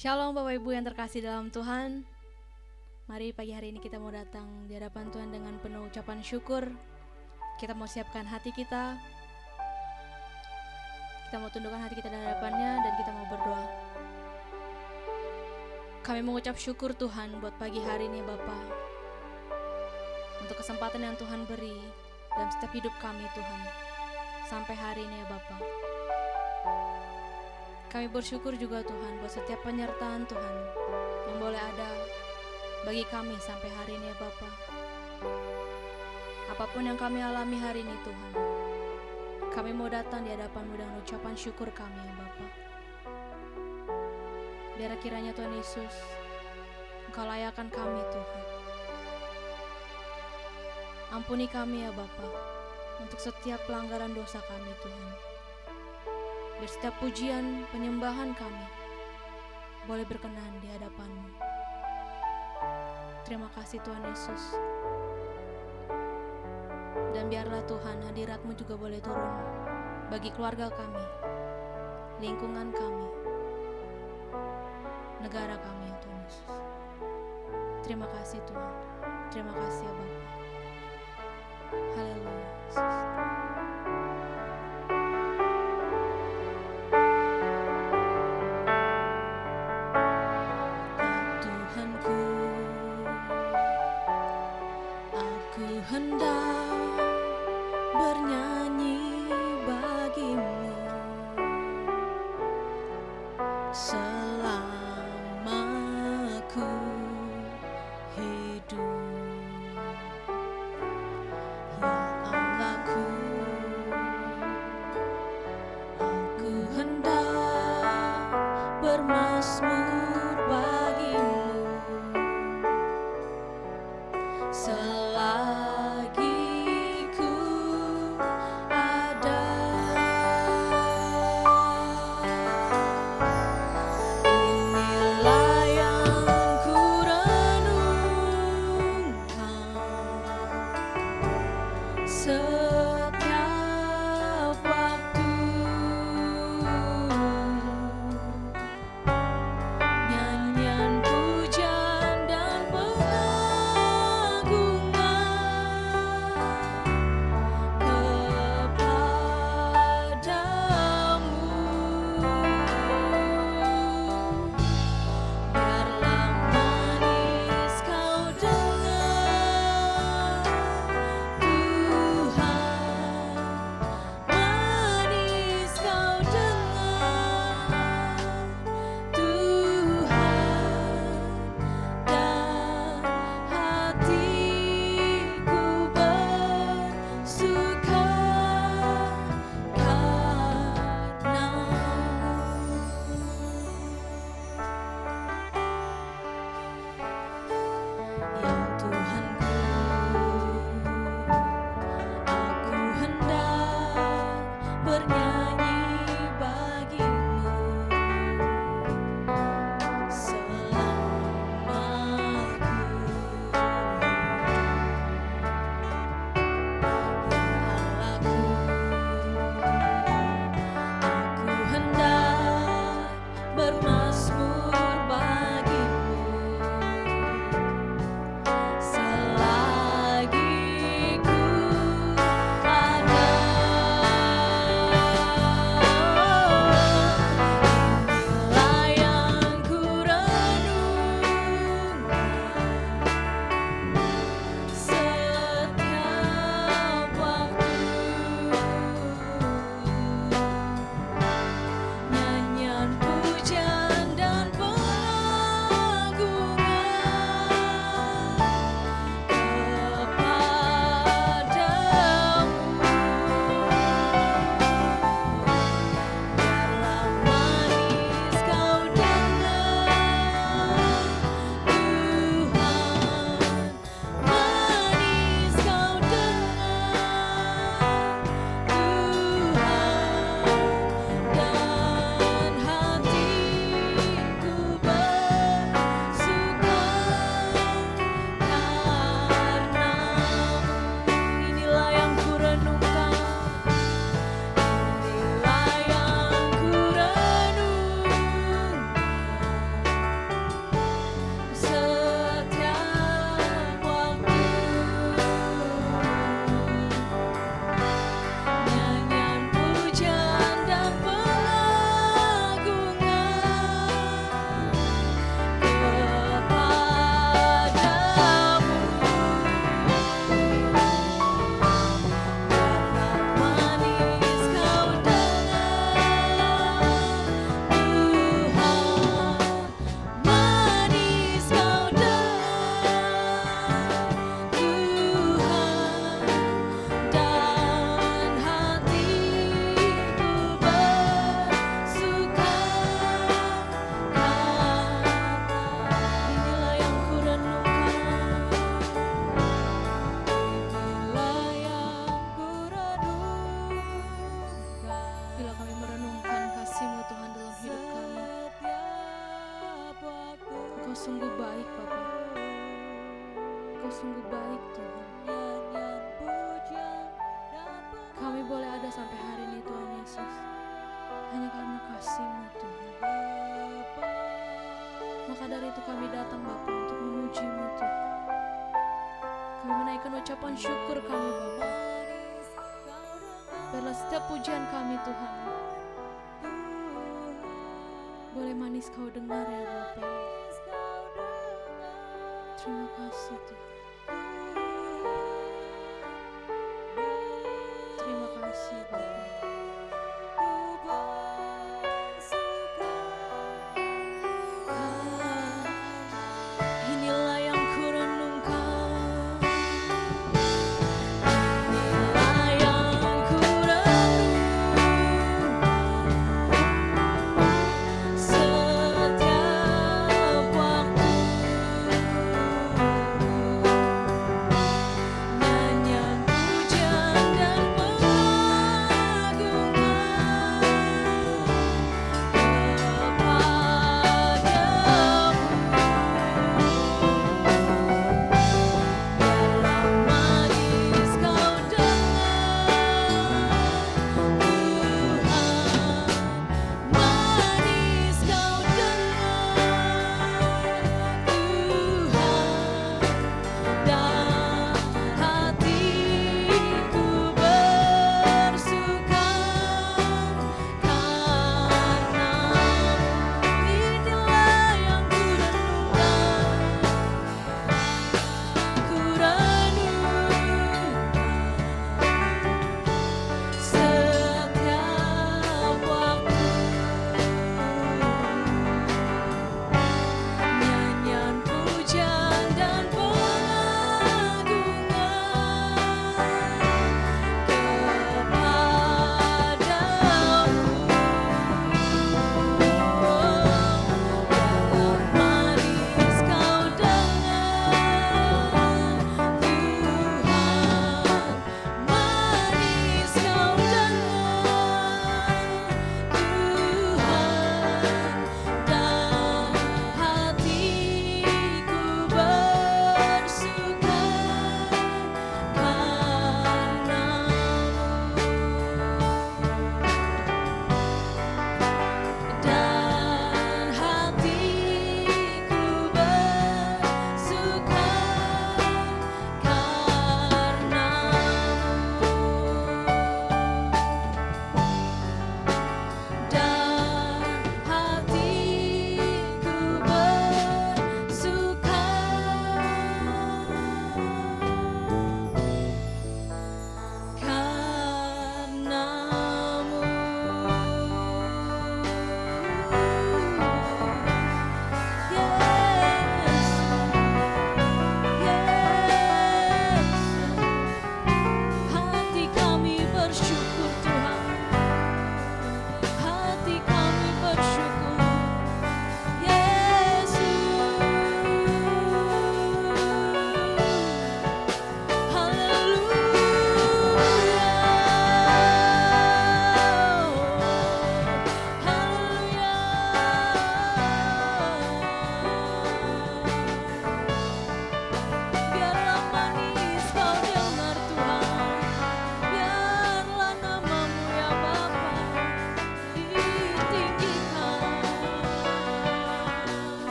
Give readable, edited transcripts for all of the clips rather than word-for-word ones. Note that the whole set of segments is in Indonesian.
Shalom Bapak Ibu yang terkasih dalam Tuhan. Mari pagi hari ini kita mau datang di hadapan Tuhan dengan penuh ucapan syukur. Kita mau siapkan hati kita. Kita mau tundukkan hati kita di hadapannya dan kita mau berdoa. Kami mengucap syukur Tuhan buat pagi hari ini Bapa, untuk kesempatan yang Tuhan beri dalam setiap hidup kami Tuhan sampai hari ini ya Bapa. Kami bersyukur juga Tuhan buat setiap penyertaan Tuhan yang boleh ada bagi kami sampai hari ini ya Bapa. Apapun yang kami alami hari ini Tuhan, kami mau datang di hadapan-Mu dengan ucapan syukur kami ya Bapa. Biar kiranya Tuhan Yesus, Engkau layakkan kami Tuhan. Ampuni kami ya Bapa untuk setiap pelanggaran dosa kami Tuhan. Biar setiap pujian, penyembahan kami boleh berkenan di hadapan-Mu. Terima kasih Tuhan Yesus. Dan biarlah Tuhan hadirat-Mu juga boleh turun bagi keluarga kami, lingkungan kami, negara kami ya Tuhan Yesus. Terima kasih Tuhan. Terima kasih ya Bapa. Haleluya Yesus. Hendak bernyanyi bagimu selama ku hidup, ya Allahku. Bila kami merenungkan kasih-Mu Tuhan dalam hidup kami, Engkau sungguh baik Bapa. Engkau sungguh baik Tuhan. Kami boleh ada sampai hari ini Tuhan Yesus hanya karena kasih-Mu Tuhan. Maka dari itu kami datang Bapa untuk memuji-Mu Tuhan. Kami menaikkan ucapan syukur kami Bapa. Biarlah setiap pujian kami Tuhan boleh manis Kau dengar ya Bapa. Terima kasih Tuhan. Terima kasih Bapa. Inilah yang ku renungkan, inilah yang ku renungkan setiap waktu.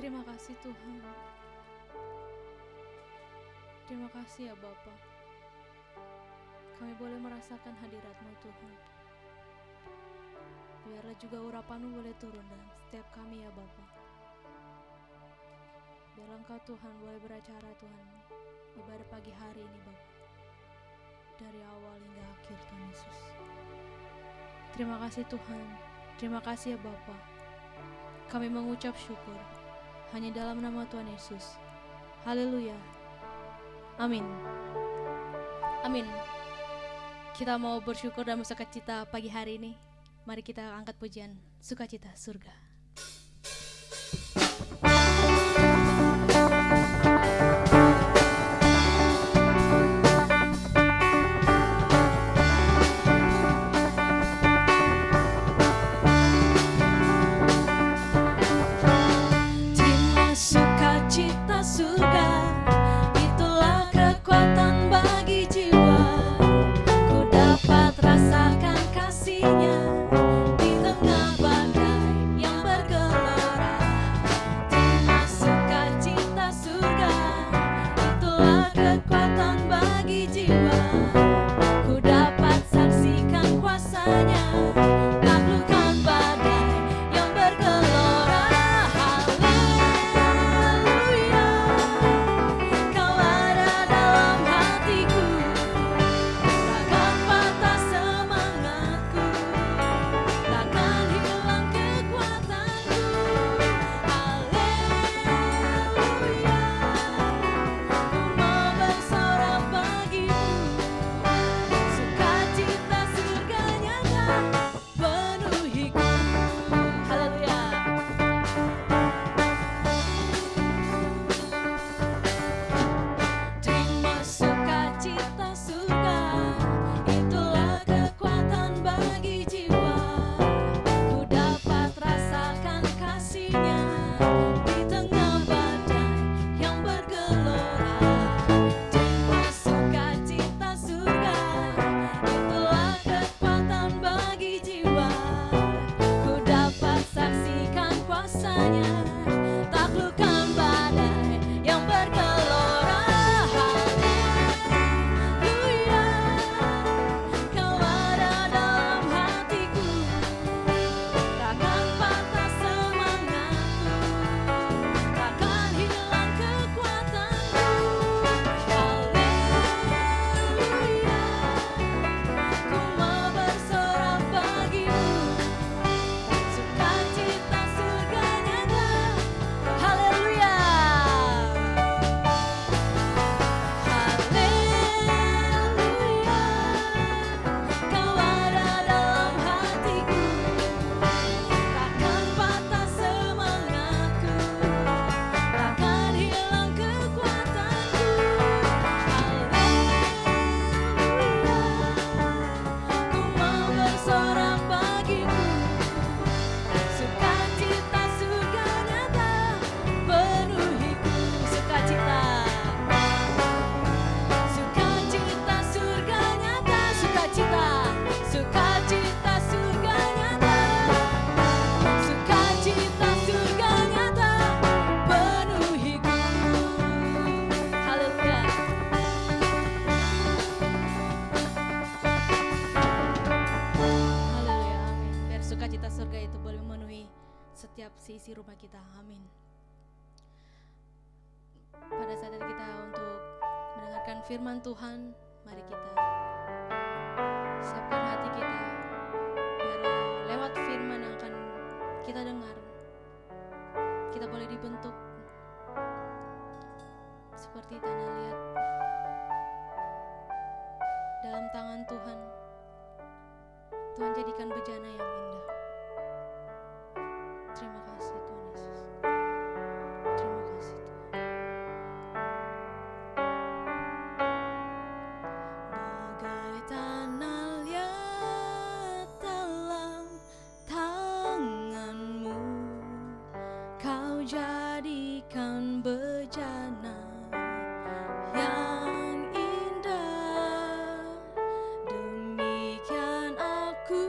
Terima kasih Tuhan. Terima kasih ya Bapa. Kami boleh merasakan hadirat-Mu Tuhan. Biarlah juga urapan-Mu boleh turun dalam setiap kami ya Bapa. Biarlah Engkau Tuhan boleh beracara Tuhan ibadah pagi hari ini Bapa. Dari awal hingga akhir Tuhan Yesus. Terima kasih Tuhan. Terima kasih ya Bapa. Kami mengucap syukur hanya dalam nama Tuhan Yesus. Haleluya. Amin. Amin. Kita mau bersyukur dan bersukacita pagi hari ini. Mari kita angkat pujian Sukacita Surga. Terima sukacita surga, itulah kekuatan bagi jiwa. Ku dapat rasakan kasih-Nya di tengah badai yang bergelora. Terima sukacita surga, itulah kekuatan bagi jiwa. Ku dapat saksikan kuasa-Nya, taklukkan badai yang bergelora. Haleluya, Kau ada dalam hatiku, takkan patah semangatku, takkan hilang kekuatanku. Haleluya, ku mau bersorak bagimu, sukacita surga nyata penuhiku. Haleluya. Terima sukacita surga, itulah kekuatan bagi jiwa. Ku dapat rasakan kasih-Nya di tengah badai yang bergelora. Terima sukacita surga, itulah kekuatan bagi jiwa. Ku dapat saksikan kuasa-Nya, taklukkan badai yang bergelora. Haleluya, Kau ada dalam hatiku, takkan patah semangatku, takkan hilang kekuatanku. Haleluya, ku mau bersorak bagimu, sukacita surga nyata. Haleluya. Haleluya, Kau ada dalam hatiku, takkan patah semangatku, takkan hilang kekuatanku. Haleluya, ku mau bersorak bagimu, sukacita surga nyata penuhiku. Sukacita, sukacita surga nyata, sukacita, sukacita surga nyata, sukacita surga nyata penuhiku. Haleluya. Haleluya, amin. Biar sukacita surga itu boleh memenuhi setiap sisi rumah kita, amin. Pada saat ini kita untuk mendengarkan firman Tuhan, mari kita siapkan hati kita, biarlah lewat firman yang akan kita dengar, kita boleh dibentuk seperti tanah liat dalam tangan Tuhan. Tuhan jadikan bejana yang indah. Terima kasih Tuhan Yesus. Terima kasih Tuhan. Bagai tanah liat dalam tangan-Mu, Kau jadikan bejana yang indah. Demikian aku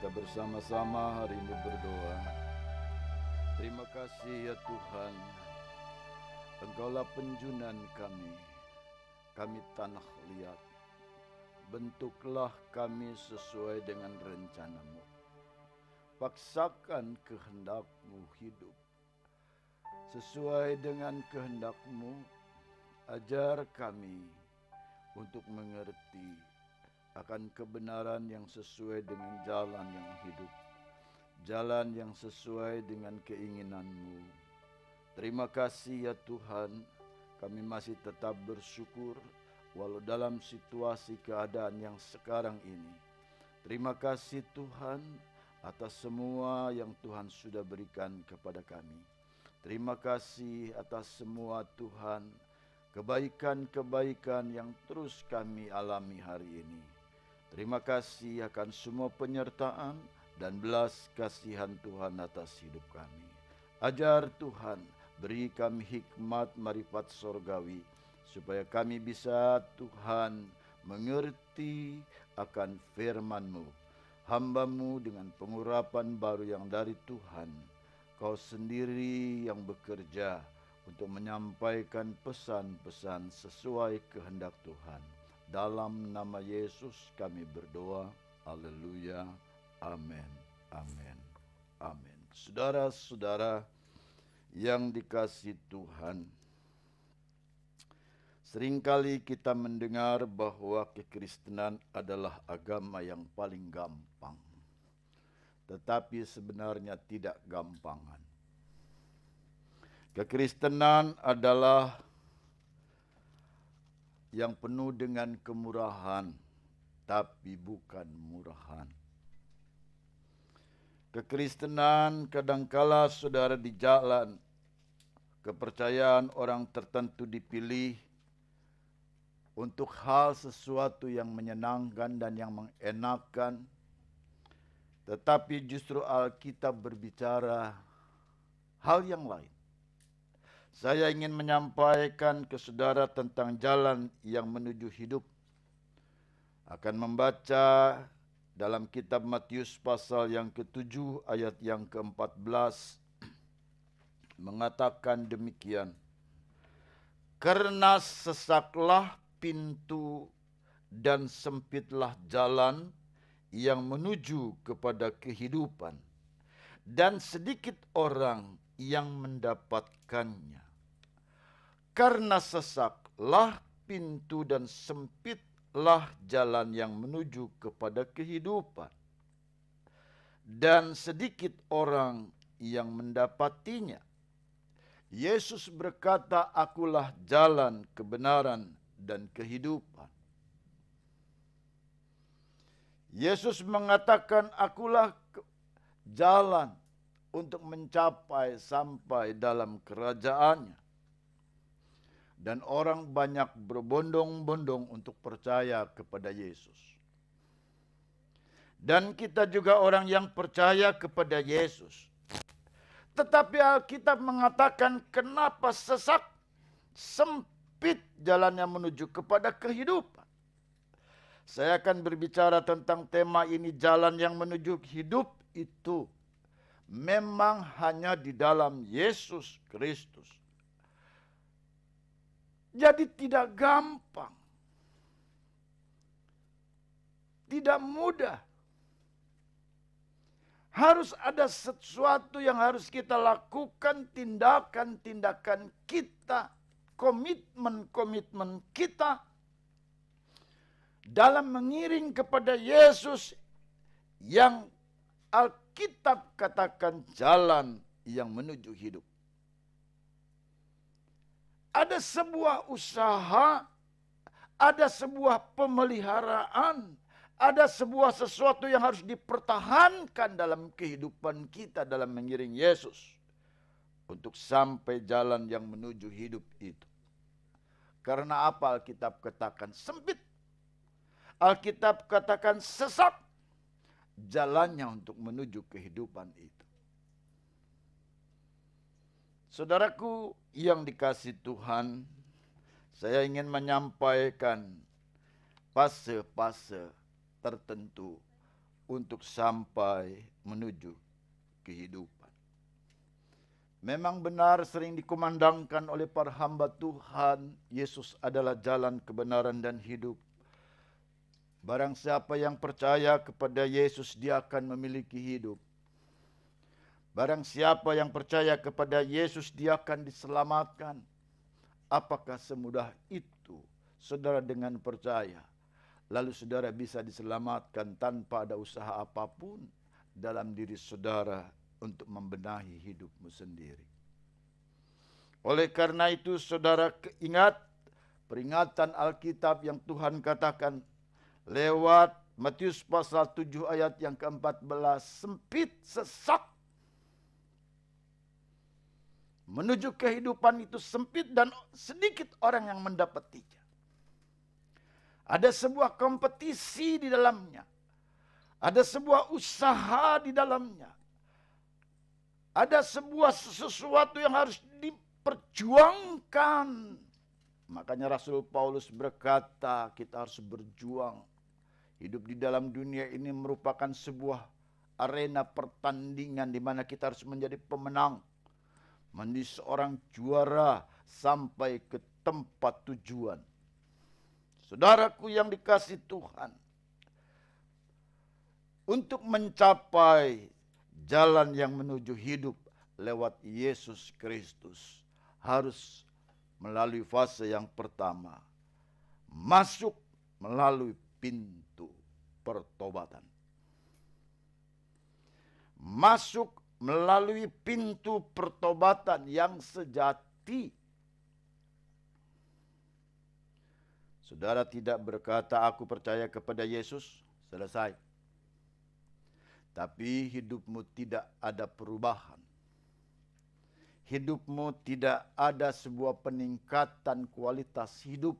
kita bersama-sama hari ini berdoa. Terima kasih ya Tuhan, Engkaulah penjunan kami. Kami tanah liat. Bentuklah kami sesuai dengan rencana-Mu. Paksakan kehendak-Mu hidup. Sesuai dengan kehendak-Mu, ajar kami untuk mengerti akan kebenaran yang sesuai dengan jalan yang hidup. Jalan yang sesuai dengan keinginan-Mu. Terima kasih ya Tuhan, kami masih tetap bersyukur walau dalam situasi keadaan yang sekarang ini. Terima kasih Tuhan atas semua yang Tuhan sudah berikan kepada kami. Terima kasih atas semua Tuhan, kebaikan-kebaikan yang terus kami alami hari ini. Terima kasih akan semua penyertaan dan belas kasihan Tuhan atas hidup kami. Ajar Tuhan, beri kami hikmat marifat sorgawi, supaya kami bisa Tuhan mengerti akan firman-Mu. Hamba-Mu dengan pengurapan baru yang dari Tuhan. Kau sendiri yang bekerja untuk menyampaikan pesan-pesan sesuai kehendak Tuhan. Dalam nama Yesus kami berdoa. Haleluya. Amin. Amin. Amin. Saudara-saudara yang dikasihi Tuhan, seringkali kita mendengar bahwa kekristenan adalah agama yang paling gampang. Tetapi sebenarnya tidak gampangan. Kekristenan adalah yang penuh dengan kemurahan, tapi bukan murahan. Kekristenan kadangkala saudara di jalan, kepercayaan orang tertentu dipilih untuk hal sesuatu yang menyenangkan dan yang mengenakan. Tetapi justru Alkitab berbicara hal yang lain. Saya ingin menyampaikan ke saudara tentang jalan yang menuju hidup. Akan membaca dalam kitab Matius pasal yang ke-7 ayat yang ke-14 mengatakan demikian. Karena sesaklah pintu dan sempitlah jalan yang menuju kepada kehidupan, dan sedikit orang yang mendapatkannya. Karena sesaklah pintu dan sempitlah jalan yang menuju kepada kehidupan, dan sedikit orang yang mendapatinya. Yesus berkata, "Akulah jalan, kebenaran, dan kehidupan." Yesus mengatakan, "Akulah jalan untuk mencapai sampai dalam kerajaannya." Dan orang banyak berbondong-bondong untuk percaya kepada Yesus. Dan kita juga orang yang percaya kepada Yesus. Tetapi Alkitab mengatakan kenapa sesak, sempit jalan yang menuju kepada kehidupan. Saya akan berbicara tentang tema ini, jalan yang menuju hidup itu memang hanya di dalam Yesus Kristus. Jadi tidak gampang, tidak mudah. Harus ada sesuatu yang harus kita lakukan, tindakan-tindakan kita, komitmen-komitmen kita dalam mengiring kepada Yesus yang Alkitab katakan jalan yang menuju hidup. Ada sebuah usaha, ada sebuah pemeliharaan, ada sebuah sesuatu yang harus dipertahankan dalam kehidupan kita dalam mengiring Yesus untuk sampai jalan yang menuju hidup itu. Karena apa Alkitab katakan sempit? Alkitab katakan sesak jalannya untuk menuju kehidupan itu. Saudaraku yang dikasihi Tuhan, saya ingin menyampaikan fase-fase tertentu untuk sampai menuju kehidupan. Memang benar sering dikumandangkan oleh para hamba Tuhan, Yesus adalah jalan kebenaran dan hidup. Barang siapa yang percaya kepada Yesus, dia akan memiliki hidup. Barang siapa yang percaya kepada Yesus, dia akan diselamatkan. Apakah semudah itu, saudara, dengan percaya? Lalu saudara bisa diselamatkan tanpa ada usaha apapun dalam diri saudara untuk membenahi hidupmu sendiri. Oleh karena itu saudara ingat peringatan Alkitab yang Tuhan katakan lewat Matius pasal 7 ayat yang ke-14, sempit, sesak. Menuju kehidupan itu sempit dan sedikit orang yang mendapatinya. Ada sebuah kompetisi di dalamnya. Ada sebuah usaha di dalamnya. Ada sebuah sesuatu yang harus diperjuangkan. Makanya Rasul Paulus berkata, kita harus berjuang. Hidup di dalam dunia ini merupakan sebuah arena pertandingan di mana kita harus menjadi pemenang. Menjadi seorang juara sampai ke tempat tujuan. Saudaraku yang dikasihi Tuhan, untuk mencapai jalan yang menuju hidup lewat Yesus Kristus harus melalui fase yang pertama, masuk melalui pintu pertobatan. Masuk melalui pintu pertobatan yang sejati. Saudara tidak berkata, aku percaya kepada Yesus, selesai. Tapi hidupmu tidak ada perubahan. Hidupmu tidak ada sebuah peningkatan kualitas hidup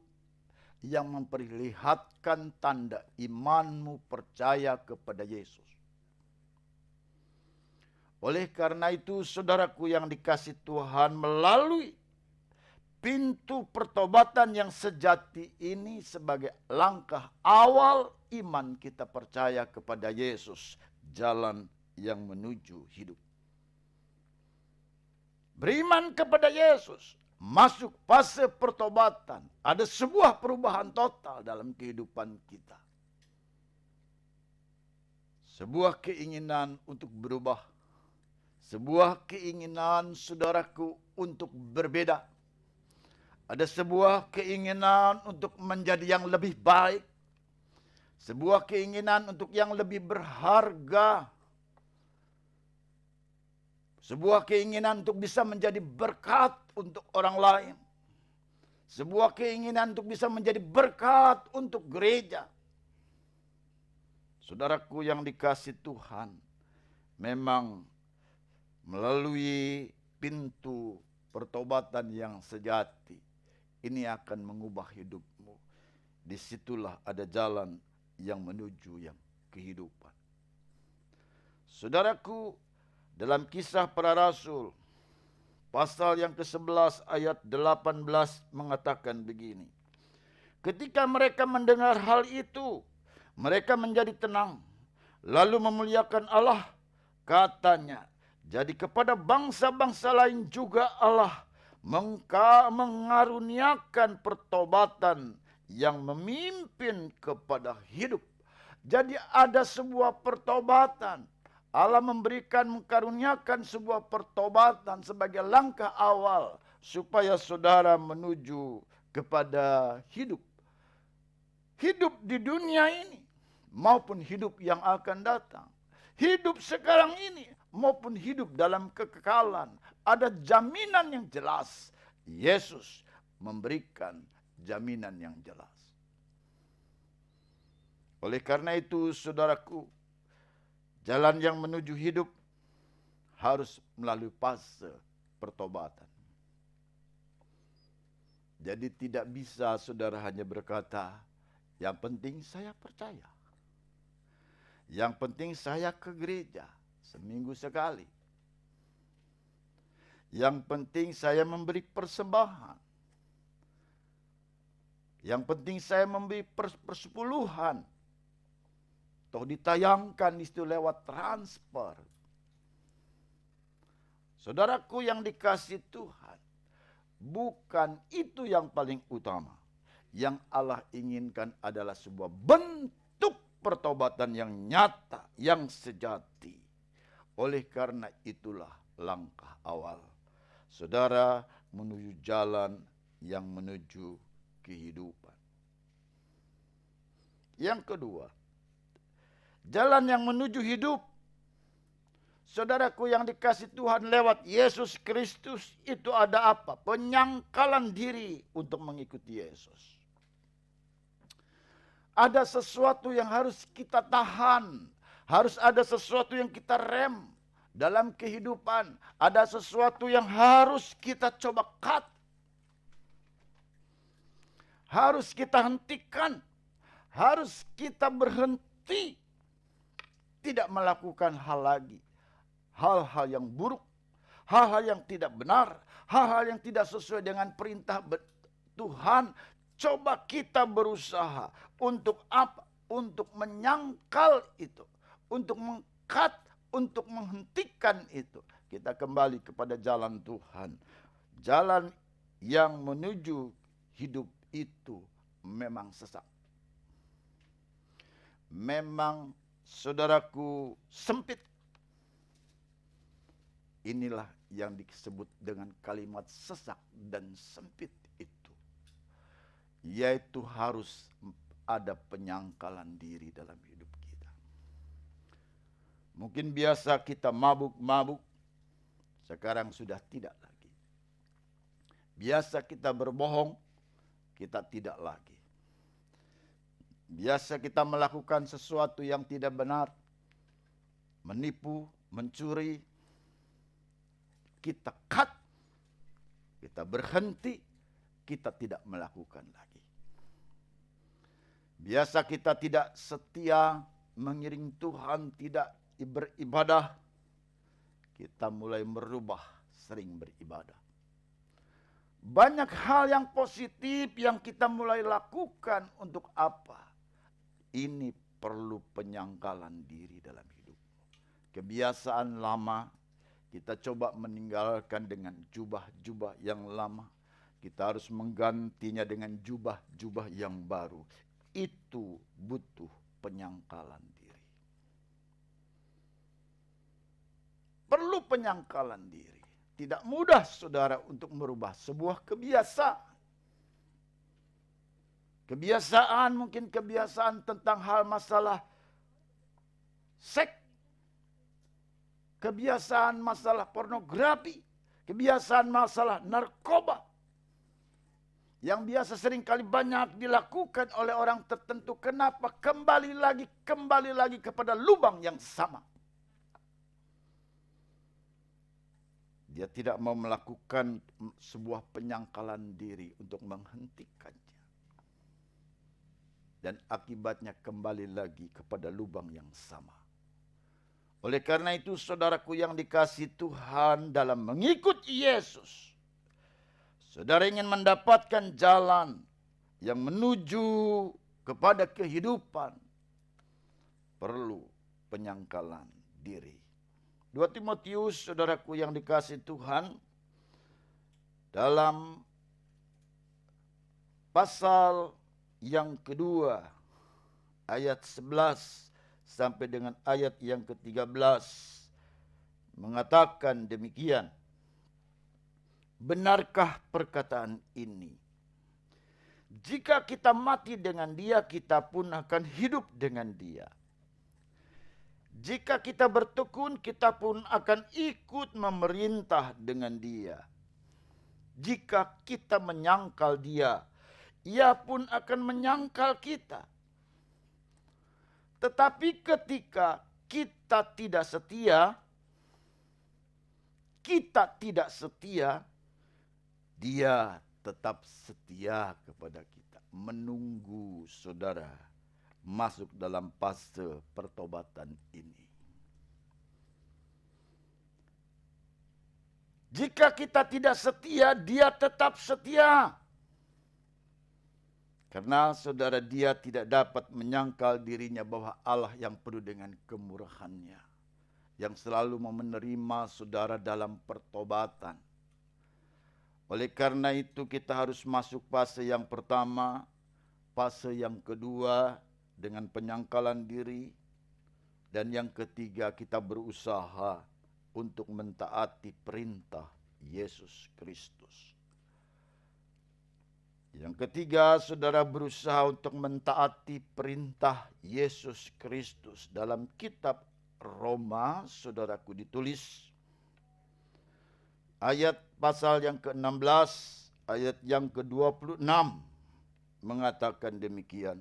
yang memperlihatkan tanda imanmu percaya kepada Yesus. Oleh karena itu saudaraku yang dikasihi Tuhan, melalui pintu pertobatan yang sejati ini sebagai langkah awal iman kita percaya kepada Yesus, jalan yang menuju hidup. Beriman kepada Yesus, masuk fase pertobatan. Ada sebuah perubahan total dalam kehidupan kita. Sebuah keinginan untuk berubah. Sebuah keinginan saudaraku untuk berbeda. Ada sebuah keinginan untuk menjadi yang lebih baik. Sebuah keinginan untuk yang lebih berharga. Sebuah keinginan untuk bisa menjadi berkat untuk orang lain. Sebuah keinginan untuk bisa menjadi berkat untuk gereja. Saudaraku yang dikasihi Tuhan, memang melalui pintu pertobatan yang sejati, ini akan mengubah hidupmu. Disitulah ada jalan yang menuju yang kehidupan. Saudaraku, dalam Kisah Para Rasul, pasal yang ke-11 ayat 18 mengatakan begini. Ketika mereka mendengar hal itu, mereka menjadi tenang, lalu memuliakan Allah. Katanya, jadi kepada bangsa-bangsa lain juga Allah mengaruniakan pertobatan yang memimpin kepada hidup. Jadi ada sebuah pertobatan. Allah mengaruniakan sebuah pertobatan sebagai langkah awal supaya saudara menuju kepada hidup. Hidup di dunia ini maupun hidup yang akan datang. Hidup sekarang ini maupun hidup dalam kekekalan. Ada jaminan yang jelas. Yesus memberikan jaminan yang jelas. Oleh karena itu saudaraku, jalan yang menuju hidup harus melalui fase pertobatan. Jadi tidak bisa saudara hanya berkata, yang penting saya percaya. Yang penting saya ke gereja seminggu sekali. Yang penting saya memberi persembahan. Yang penting saya memberi persepuluhan. Toh ditayangkan di situ lewat transfer. Saudaraku yang dikasih Tuhan, bukan itu yang paling utama. Yang Allah inginkan adalah sebuah bentuk pertobatan yang nyata, yang sejati. Oleh karena itulah langkah awal saudara menuju jalan yang menuju kehidupan. Yang kedua, jalan yang menuju hidup. Saudaraku yang dikasih Tuhan, lewat Yesus Kristus itu ada apa? Penyangkalan diri untuk mengikuti Yesus. Ada sesuatu yang harus kita tahan. Harus ada sesuatu yang kita rem dalam kehidupan. Ada sesuatu yang harus kita coba cut. Harus kita hentikan. Harus kita berhenti. Tidak melakukan hal lagi. Hal-hal yang buruk. Hal-hal yang tidak benar. Hal-hal yang tidak sesuai dengan perintah Tuhan. Coba kita berusaha untuk apa? Untuk menyangkal itu, untuk mengkat, untuk menghentikan itu. Kita kembali kepada jalan Tuhan. Jalan yang menuju hidup itu memang sesat. Memang saudaraku sempit. Inilah yang disebut dengan kalimat sesak dan sempit itu. Yaitu harus ada penyangkalan diri dalam hidup kita. Mungkin biasa kita mabuk-mabuk, sekarang sudah tidak lagi. Biasa kita berbohong, kita tidak lagi. Biasa kita melakukan sesuatu yang tidak benar, menipu, mencuri, kita cut, kita berhenti, kita tidak melakukan lagi. Biasa kita tidak setia mengiring Tuhan, tidak beribadah. Kita mulai merubah, sering beribadah. Banyak hal yang positif yang kita mulai lakukan untuk apa? Ini perlu penyangkalan diri dalam hidup. Kebiasaan lama kita coba meninggalkan dengan jubah-jubah yang lama. Kita harus menggantinya dengan jubah-jubah yang baru. Itu butuh penyangkalan diri. Perlu penyangkalan diri. Tidak mudah saudara untuk merubah sebuah kebiasaan. Kebiasaan, mungkin kebiasaan tentang hal masalah seks. Kebiasaan masalah pornografi. Kebiasaan masalah narkoba. Yang biasa seringkali banyak dilakukan oleh orang tertentu. Kenapa? Kembali lagi kepada lubang yang sama. Dia tidak mau melakukan sebuah penyangkalan diri untuk menghentikannya. Dan akibatnya kembali lagi kepada lubang yang sama. Oleh karena itu saudaraku yang dikasihi Tuhan, dalam mengikuti Yesus, saudara ingin mendapatkan jalan yang menuju kepada kehidupan, perlu penyangkalan diri. 2 Timotius, saudaraku yang dikasihi Tuhan, dalam pasal yang kedua, ayat 11 sampai dengan ayat yang ke-13, mengatakan demikian. Benarkah perkataan ini? Jika kita mati dengan Dia, kita pun akan hidup dengan Dia. Jika kita bertekun, kita pun akan ikut memerintah dengan Dia. Jika kita menyangkal Dia, Ia pun akan menyangkal kita. Tetapi ketika kita tidak setia, Dia tetap setia kepada kita. Menunggu saudara masuk dalam fase pertobatan ini. Jika kita tidak setia, Dia tetap setia. Karena saudara, dia tidak dapat menyangkal dirinya bahwa Allah yang penuh dengan kemurahannya, yang selalu mau menerima saudara dalam pertobatan. Oleh karena itu kita harus masuk fase yang pertama, fase yang kedua dengan penyangkalan diri, dan yang ketiga kita berusaha untuk mentaati perintah Yesus Kristus. Yang ketiga, saudara berusaha untuk mentaati perintah Yesus Kristus. Dalam kitab Roma, saudaraku, ditulis ayat pasal yang ke-16, ayat yang ke-26 mengatakan demikian.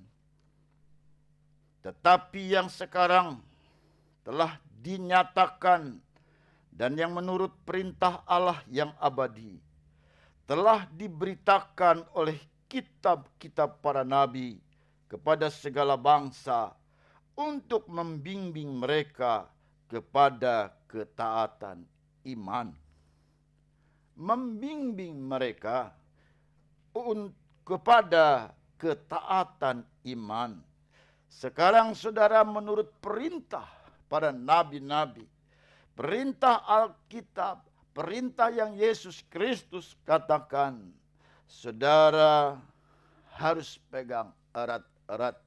Tetapi yang sekarang telah dinyatakan dan yang menurut perintah Allah yang abadi telah diberitakan oleh kitab-kitab para nabi kepada segala bangsa untuk membimbing mereka kepada ketaatan iman. Membimbing mereka kepada ketaatan iman. Sekarang saudara, menurut perintah para nabi-nabi, perintah Alkitab, perintah yang Yesus Kristus katakan, saudara harus pegang erat-erat,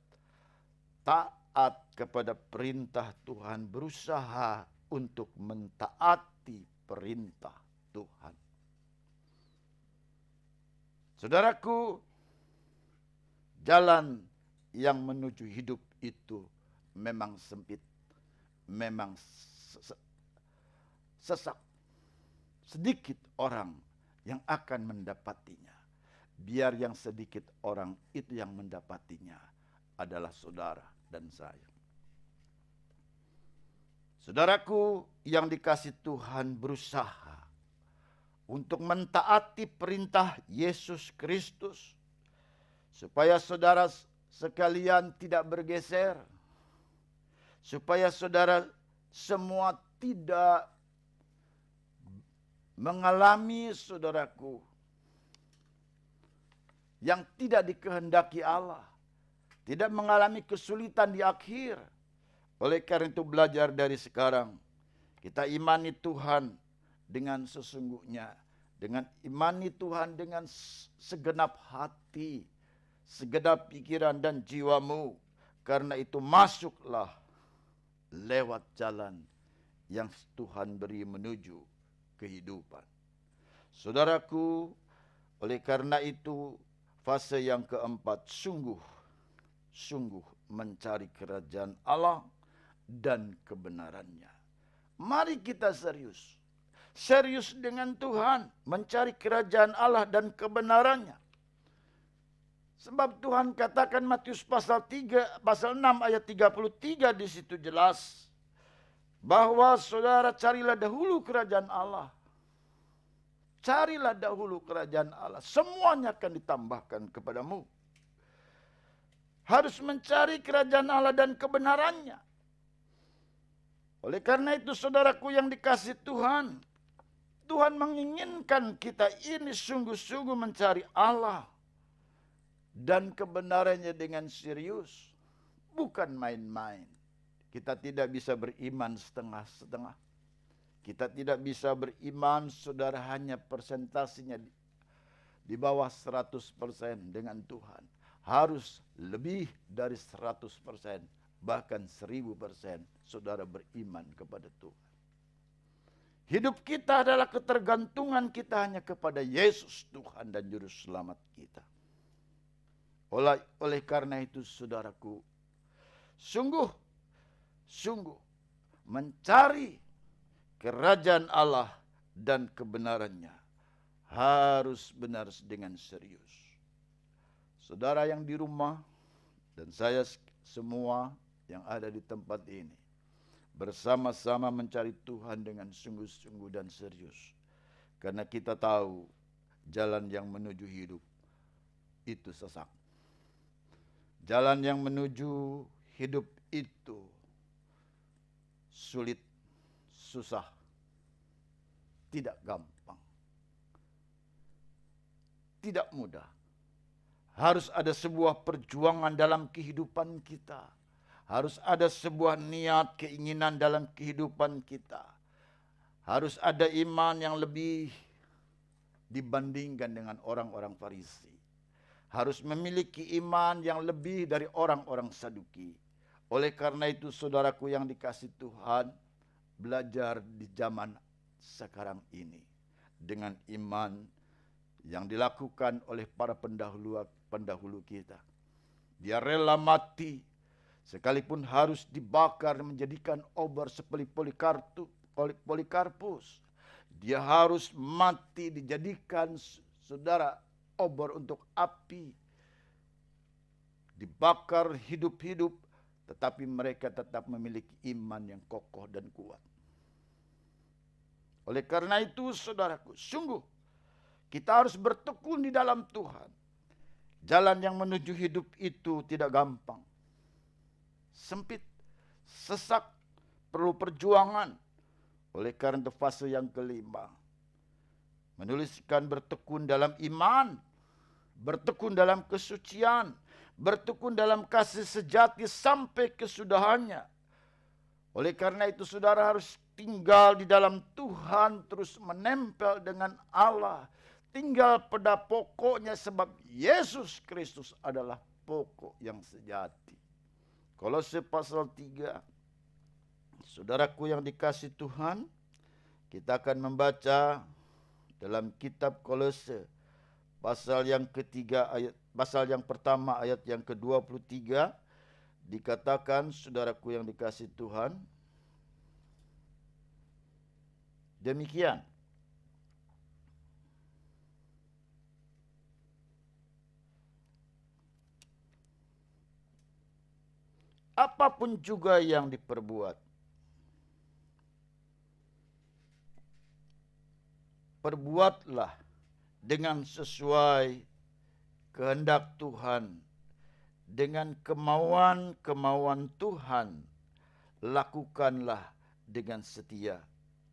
taat kepada perintah Tuhan, berusaha untuk mentaati perintah Tuhan. Saudaraku, jalan yang menuju hidup itu memang sempit, memang sesak. Sedikit orang yang akan mendapatinya. Biar yang sedikit orang itu yang mendapatinya adalah saudara dan saya. Saudaraku yang dikasih Tuhan, berusaha untuk mentaati perintah Yesus Kristus, supaya saudara sekalian tidak bergeser, supaya saudara semua tidak mengalami, saudaraku, yang tidak dikehendaki Allah, tidak mengalami kesulitan di akhir. Oleh karena itu belajar dari sekarang, kita imani Tuhan dengan sesungguhnya, dengan imani Tuhan dengan segenap hati, segenap pikiran dan jiwamu. Karena itu masuklah lewat jalan yang Tuhan beri menuju kehidupan. Saudaraku, oleh karena itu fase yang keempat, sungguh mencari kerajaan Allah dan kebenarannya. Mari kita serius dengan Tuhan, mencari kerajaan Allah dan kebenarannya. Sebab Tuhan katakan Matius pasal 6 ayat 33, di situ jelas bahwa saudara carilah dahulu kerajaan Allah. Carilah dahulu kerajaan Allah, semuanya akan ditambahkan kepadamu. Harus mencari kerajaan Allah dan kebenarannya. Oleh karena itu saudaraku yang dikasih Tuhan, Tuhan menginginkan kita ini sungguh-sungguh mencari Allah dan kebenarannya dengan serius, bukan main-main. Kita tidak bisa beriman setengah-setengah. Kita tidak bisa beriman, saudara, hanya persentasinya di bawah 100% dengan Tuhan. Harus lebih dari 100%, bahkan 1000% saudara beriman kepada Tuhan. Hidup kita adalah ketergantungan kita hanya kepada Yesus Tuhan dan Juru Selamat kita. Oleh karena itu saudaraku, sungguh mencari kerajaan Allah dan kebenarannya harus benar dengan serius. Saudara yang di rumah dan saya semua yang ada di tempat ini, bersama-sama mencari Tuhan dengan sungguh-sungguh dan serius. Karena kita tahu jalan yang menuju hidup itu sesak. Jalan yang menuju hidup itu sulit, susah, tidak gampang, tidak mudah. Harus ada sebuah perjuangan dalam kehidupan kita. Harus ada sebuah niat, keinginan dalam kehidupan kita. Harus ada iman yang lebih dibandingkan dengan orang-orang Farisi. Harus memiliki iman yang lebih dari orang-orang Saduki. Oleh karena itu saudaraku yang dikasihi Tuhan, belajar di zaman sekarang ini dengan iman yang dilakukan oleh para pendahulu kita. Dia rela mati sekalipun harus dibakar menjadikan obor seperti Polikarpus. Dia harus mati dijadikan saudara obor untuk api. Dibakar hidup-hidup, tetapi mereka tetap memiliki iman yang kokoh dan kuat. Oleh karena itu saudaraku, sungguh kita harus bertekun di dalam Tuhan. Jalan yang menuju hidup itu tidak gampang. Sempit, sesak, perlu perjuangan. Oleh karena itu fase yang kelima, menuliskan bertekun dalam iman, bertekun dalam kesucian, bertekun dalam kasih sejati sampai kesudahannya. Oleh karena itu saudara harus tinggal di dalam Tuhan, terus menempel dengan Allah. Tinggal pada pokoknya sebab Yesus Kristus adalah pokok yang sejati. Kolose pasal 3. Saudaraku yang dikasihi Tuhan, kita akan membaca dalam kitab Kolose pasal yang ketiga pasal yang pertama ayat yang ke-23 dikatakan, saudaraku yang dikasihi Tuhan, demikian. Apapun juga yang diperbuat, perbuatlah dengan sesuai kehendak Tuhan, dengan kemauan Tuhan, lakukanlah dengan setia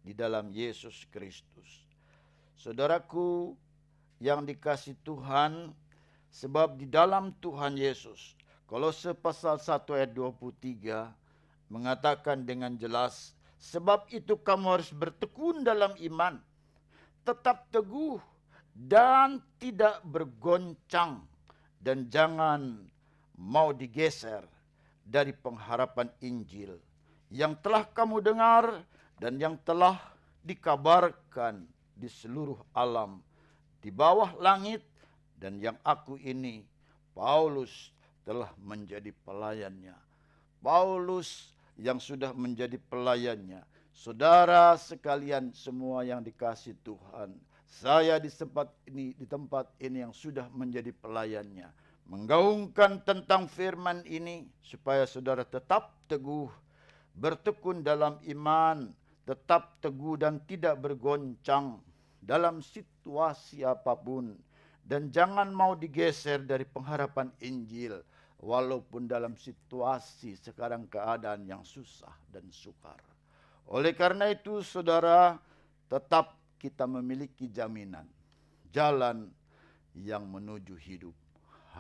di dalam Yesus Kristus. Saudaraku yang dikasihi Tuhan, sebab di dalam Tuhan Yesus, Kolose pasal 1 ayat 23 mengatakan dengan jelas, sebab itu kamu harus bertekun dalam iman, tetap teguh dan tidak bergoncang, dan jangan mau digeser dari pengharapan Injil yang telah kamu dengar dan yang telah dikabarkan di seluruh alam di bawah langit, dan yang aku ini, Paulus, telah menjadi pelayannya. Paulus yang sudah menjadi pelayannya. Saudara sekalian semua yang dikasihi Tuhan, saya di tempat ini yang sudah menjadi pelayannya, menggaungkan tentang firman ini supaya saudara tetap teguh, bertekun dalam iman, tetap teguh dan tidak bergoncang dalam situasi apapun, dan jangan mau digeser dari pengharapan Injil walaupun dalam situasi sekarang keadaan yang susah dan sukar. Oleh karena itu saudara, tetap kita memiliki jaminan jalan yang menuju hidup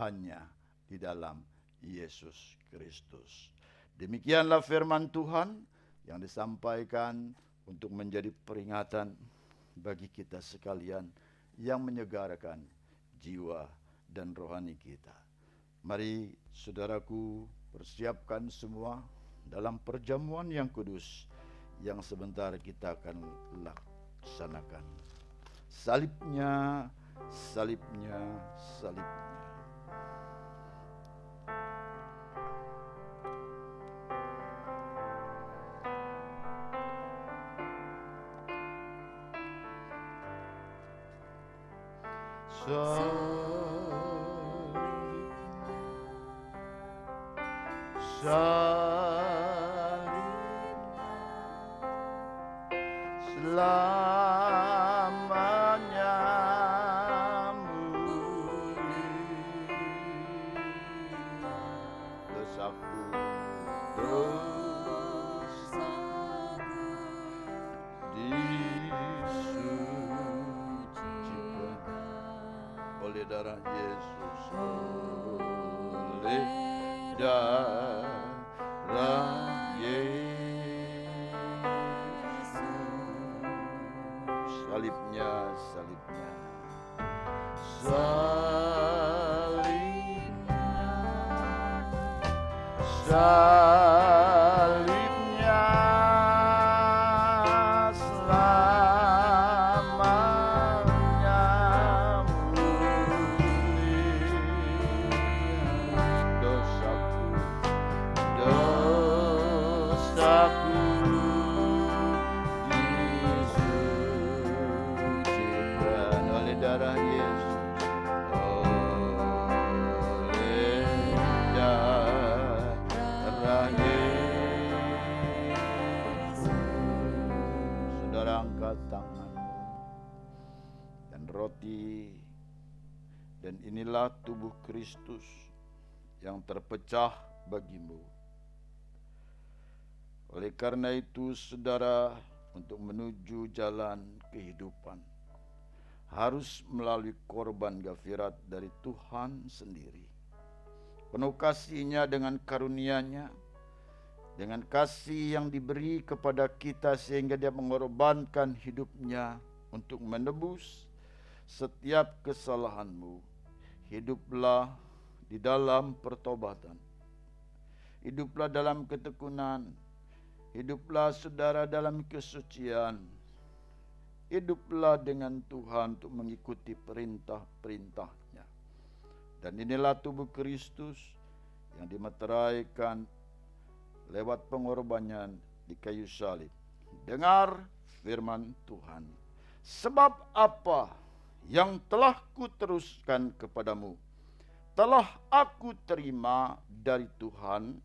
hanya di dalam Yesus Kristus. Demikianlah firman Tuhan yang disampaikan untuk menjadi peringatan bagi kita sekalian yang menyegarkan jiwa dan rohani kita. Mari saudaraku, persiapkan semua dalam perjamuan yang kudus yang sebentar kita akan laksanakan. Salibnya, salibnya, salibnya. Selamanya dosaku disucikan oleh oleh darah Yesus, oleh darah Yesus. Salibnya, salibnya, salibnya, selamanya mulia. Dosaku disucikan oleh darah Yesus, oleh darah Yesus. Saudara, angkat tanganmu dan roti, dan inilah tubuh Kristus yang terpecah bagimu. Oleh karena itu, saudara, untuk menuju jalan kehidupan harus melalui korban gafirat dari Tuhan sendiri. Penuh kasih-Nya dengan karunia-Nya, dengan kasih yang diberi kepada kita sehingga Dia mengorbankan hidupnya untuk menebus setiap kesalahanmu. Hiduplah di dalam pertobatan. Hiduplah dalam ketekunan. Hiduplah saudara dalam kesucian. Hiduplah dengan Tuhan untuk mengikuti perintah-perintahnya. Dan inilah tubuh Kristus yang dimeteraikan lewat pengorbanan di kayu salib. Dengar firman Tuhan. Sebab apa yang telah kuteruskan kepadamu, telah aku terima dari Tuhan,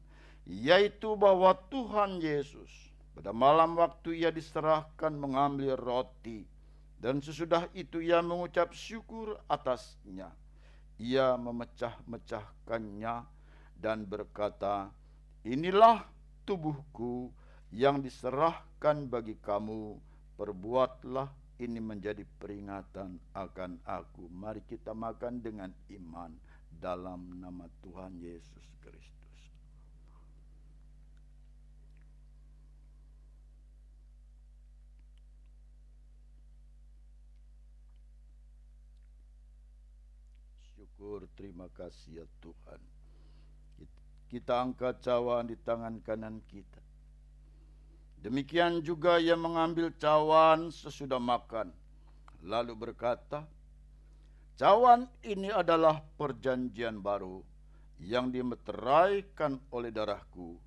yaitu bahwa Tuhan Yesus pada malam waktu Ia diserahkan mengambil roti, dan sesudah itu Ia mengucap syukur atasnya. Ia memecah-mecahkannya dan berkata, inilah tubuhku yang diserahkan bagi kamu, perbuatlah ini menjadi peringatan akan aku. Mari kita makan dengan iman dalam nama Tuhan Yesus Kristus. Syukur, terima kasih ya Tuhan. Kita angkat cawan di tangan kanan kita. Demikian juga Ia mengambil cawan sesudah makan, lalu berkata, cawan ini adalah perjanjian baru yang dimeteraikan oleh darahku.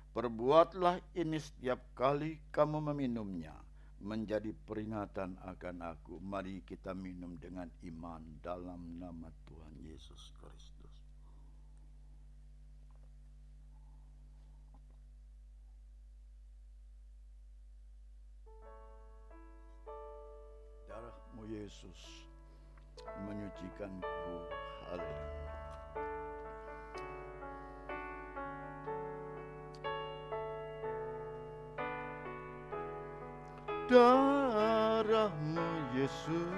Perbuatlah ini setiap kali kamu meminumnya, menjadi peringatan akan aku. Mari kita minum dengan iman dalam nama Tuhan Yesus Kristus. Darah-Mu Yesus menyucikanku. Haleluya. Darah-Mu Yesus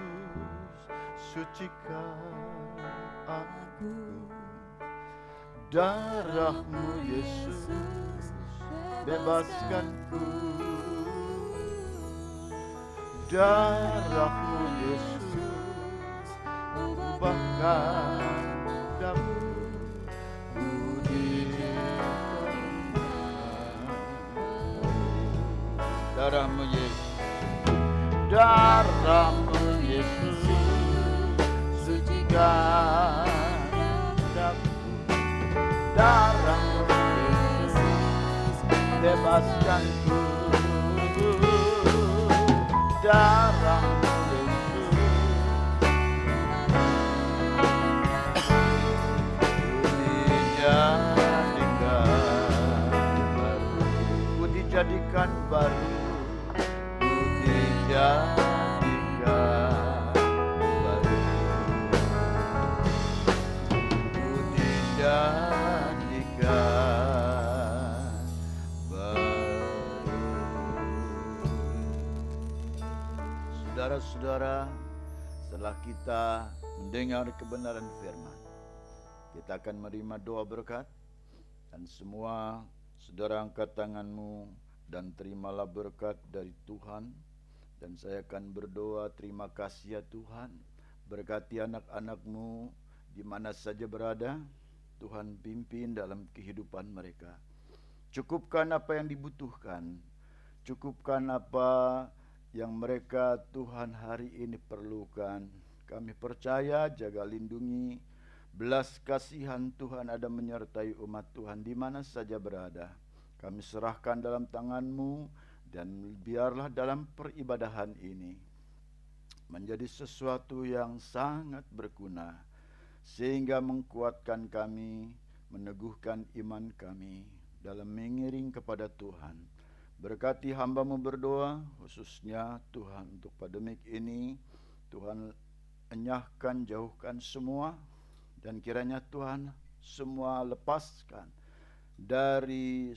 sucikan aku. Darah-Mu Yesus bebaskanku. Darah-Mu Yesus ubahkan damu. Darah-Mu Yesus, darah-Mu Yesus sucikan damu. Darah-Mu Yesus bebaskanku. Darah-Mu Yesus dijadikan baru. Ku dijadikan baru. Ku dijadikan baru. setelah kita mendengar kebenaran firman, kita akan menerima doa berkat. Dan semua saudara angkat tanganmu dan terimalah berkat dari Tuhan. Dan saya akan berdoa, terima kasih ya Tuhan, berkati anak-anak-Mu di mana saja berada. Tuhan pimpin dalam kehidupan mereka. Cukupkan apa yang dibutuhkan, cukupkan apa yang mereka Tuhan hari ini perlukan. Kami percaya, jaga lindungi, belas kasihan Tuhan ada menyertai umat Tuhan di mana saja berada. Kami serahkan dalam tangan-Mu, dan biarlah dalam peribadahan ini menjadi sesuatu yang sangat berguna, sehingga mengkuatkan kami, meneguhkan iman kami dalam mengiring kepada Tuhan. Berkati hamba-Mu berdoa, khususnya Tuhan untuk pandemik ini. Tuhan enyahkan, jauhkan semua, dan kiranya Tuhan semua lepaskan dari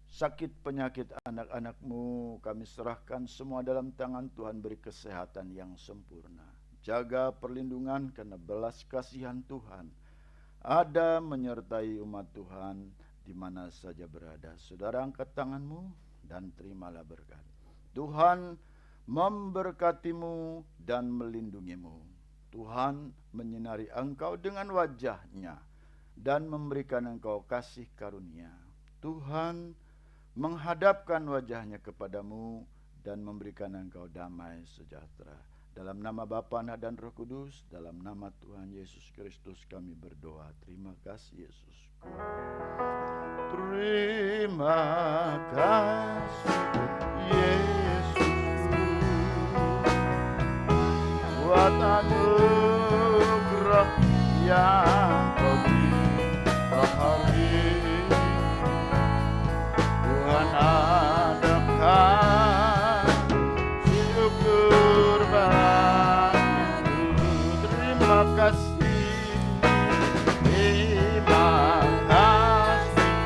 sakit penyakit anak-anak-Mu. Kami serahkan semua dalam tangan Tuhan, beri kesehatan yang sempurna. Jaga perlindungan karena belas kasihan Tuhan ada menyertai umat Tuhan di mana saja berada. Saudara angkat tanganmu dan terimalah berkat. Tuhan memberkatimu dan melindungimu. Tuhan menyinari engkau dengan wajah-Nya dan memberikan engkau kasih karunia. Tuhan menghadapkan wajah-Nya kepadamu dan memberikan engkau damai sejahtera. Dalam nama Bapa, Anak dan Roh Kudus, dalam nama Tuhan Yesus Kristus kami berdoa. Terima kasih Yesus. Terima kasih Yesus buat anugerah yang Kau beri hari ini. Tuhan adakan syukur bagimu. Terima kasih, terima kasih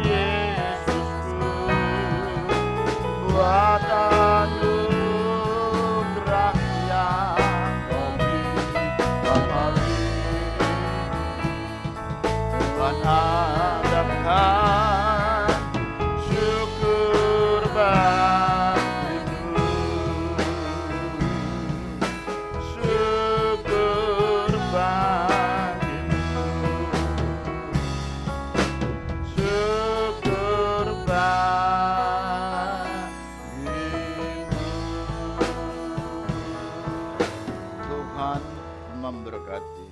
Yesusku buat anugerah yang Kau berikan hari ini. Tuhan adakan syukur bagimu, syukur bagimu, syukur bagimu. Tuhan memberkati.